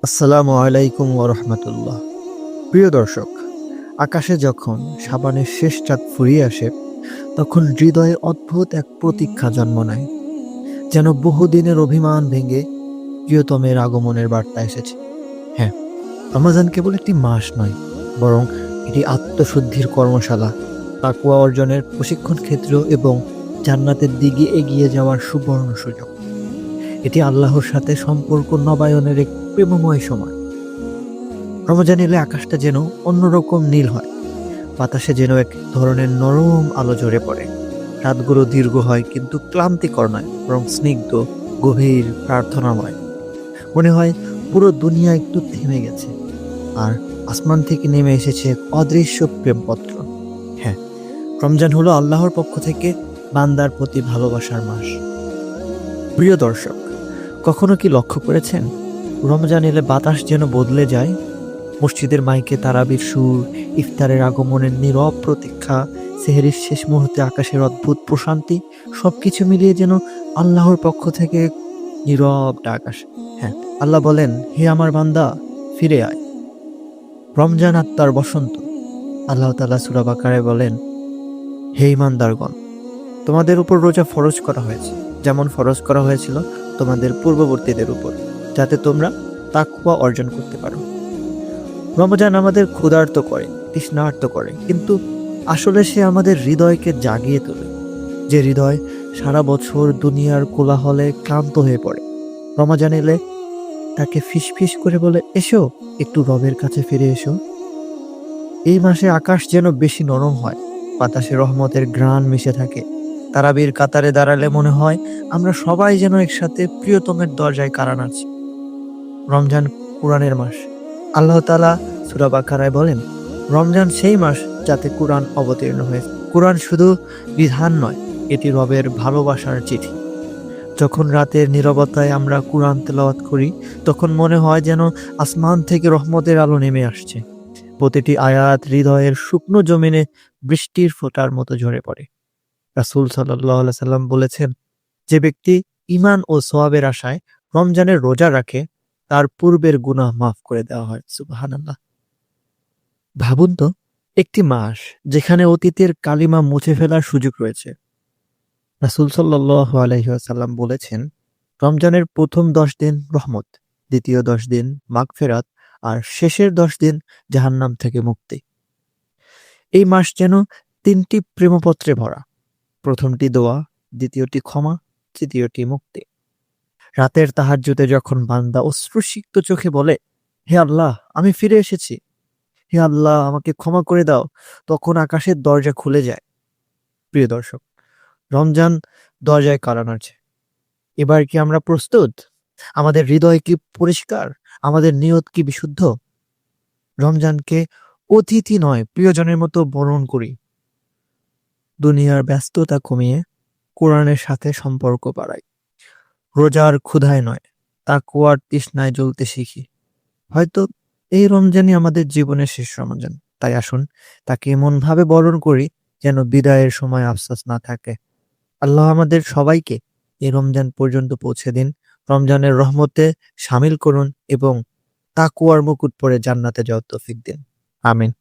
আসসালামু আলাইকুম ওরহমতুল্লাহ। প্রিয় দর্শক, আকাশে যখন সাবানের শেষ চাঁদ ফুরিয়ে আসে, তখন হৃদয়ে অদ্ভুত এক প্রতীক্ষা জন্ম নেয়, যেন বহুদিনের অভিমান ভেঙে প্রিয়তমের আগমনের বার্তা এসেছে। হ্যাঁ, রমাজান কেবল একটি মাস নয়, বরং এটি আত্মশুদ্ধির কর্মশালা, তাকওয়া অর্জনের প্রশিক্ষণ ক্ষেত্র এবং জান্নাতের দিকে এগিয়ে যাওয়ার সুবর্ণ সুযোগ। এটি আল্লাহর সাথে সম্পর্ক নবায়নের এক প্রেমময় সময়। রমজান এলে আকাশটা যেন অন্যরকম নীল হয়, বাতাসে যেন এক ধরনের নরম আলো ঝরে পড়ে। রাতগুলো দীর্ঘ হয় কিন্তু ক্লান্তিকর নয়, বরং স্নিগ্ধ, গভীর, প্রার্থনাময়। মনে হয় পুরো দুনিয়া একটু থেমে গেছে, আর আসমান থেকে নেমে এসেছে এক অদৃশ্য প্রেমপত্র। হ্যাঁ, রমজান হলো আল্লাহর পক্ষ থেকে বান্দার প্রতি ভালোবাসার মাস। প্রিয় দর্শক, কখনো কি লক্ষ্য করেছেন, রমজান এলে বাতাস যেন বদলে যায়? মসজিদের মাইকে তারাবির সুর, ইফতারের আগমনের নীরব প্রতীক্ষা, সেহরির শেষ মুহূর্তে আকাশের অদ্ভুত প্রশান্তি, সবকিছু মিলিয়ে যেন আল্লাহর পক্ষ থেকে নীরব ডাক আসে। হ্যাঁ, আল্লাহ বলেন, হে আমার বান্দা, ফিরে আয়। রমজান আত্মার বসন্ত। আল্লাহ তাআলা সূরা বাকারায় বলেন, হে ঈমানদারগণ, তোমাদের উপর রোজা ফরজ করা হয়েছে, যেমন ফরজ করা হয়েছিল তোমাদের পূর্ববর্তীদের উপর, যাতে তোমরা তাকওয়া অর্জন করতে পারো। রমজান আমাদের ক্ষুধার্ত করে, তৃষ্ণার্ত করে, কিন্তু আসলে সে আমাদের হৃদয়কে জাগিয়ে তোলে। যে হৃদয় সারা বছর দুনিয়ার কোলাহলে ক্লান্ত হয়ে পড়ে, রমজান এলে তাকে ফিসফিস করে বলে, এসো, একটু রবের কাছে ফিরে এসো। এই মাসে আকাশ যেন বেশি নরম হয়, বাতাসে রহমতের ঘ্রাণ মিশে থাকে। তারাবির কাতারে দাঁড়ালে মনে হয় আমরা সবাই যেন একসাথে প্রিয়তমের দরজায় কারা নাড়ছি। রমজান কোরআনের মাস। আল্লাহ তাআলা সূরা বাকারায় বলেন, রমজান সেই মাস যাতে কোরআন অবতীর্ণ হয়েছে। কোরআন শুধু বিধান নয়, এটি রবের ভালোবাসার চিঠি। যখন রাতের নীরবতায় আমরা কোরআন তেলাওয়াত করি, তখন মনে হয় যেন আসমান থেকে রহমতের আলো নেমে আসছে। প্রতিটি আয়াত হৃদয়ের শুকনো জমিনে বৃষ্টির ফোঁটার মতো ঝরে পড়ে। রাসূল সাল্লাল্লাহু আলাইহি সাল্লাম বলেছেন, যে ব্যক্তি ঈমান ও সওয়াবের আশায় রমজানের রোজা রাখে, তার পূর্বের গুনাহ মাফ করে দেওয়া হয়। সুবহানাল্লাহ। ভাবুন তো, একটি মাস যেখানে অতীতের কালিমা মুছে ফেলার সুযোগ রয়েছে। রাসূল সাল্লাল্লাহু আলাইহি ওয়াসাল্লাম বলেছেন, রমজানের প্রথম 10 দিন রহমত, দ্বিতীয় 10 দিন মাগফিরাত, আর শেষের 10 দিন জাহান্নাম থেকে মুক্তি। এই মাস যেন 3টি প্রেমপত্রে ভরা। প্রথমটি দোয়া, দ্বিতীয়টি ক্ষমা, তৃতীয়টি মুক্তি। রাতের তাহাজ্জুদে যখন বান্দা অশ্রুসিক্ত চোখে বলে, হে আল্লাহ, আমি ফিরে এসেছি, হে আল্লাহ, আমাকে ক্ষমা করে দাও, তখন আকাশের দরজা খুলে যায়। প্রিয় দর্শক, রমজান দরজায় কড়া নাড়ছে। এবার কি আমরা প্রস্তুত? আমাদের হৃদয় কি পরিষ্কার? আমাদের নিয়ত কি বিশুদ্ধ? রমজানকে অতিথি নয়, প্রিয়জনের মতো বরণ করি। দুনিয়ার ব্যস্ততা কমিয়ে কোরআনের সাথে সম্পর্ক বাড়াই। রোজার ক্ষুধায় নয়, তাকওয়ার তৃষ্ণায় জ্বলতে শিখি। হয়তো এই রমজানই আমাদের জীবনের শেষ রমজান। তাই আসুন তাকে এমনভাবে বরণ করি যেন বিদায়ের সময় আফসোস না থাকে। আল্লাহ আমাদের সবাইকে এই রমজান পর্যন্ত পৌঁছে দিন। রমজানের রহমতে শামিল করুন এবং তাকওয়ার মুকুট পরে জান্নাতে যাওয়ার তৌফিক দিন। আমিন।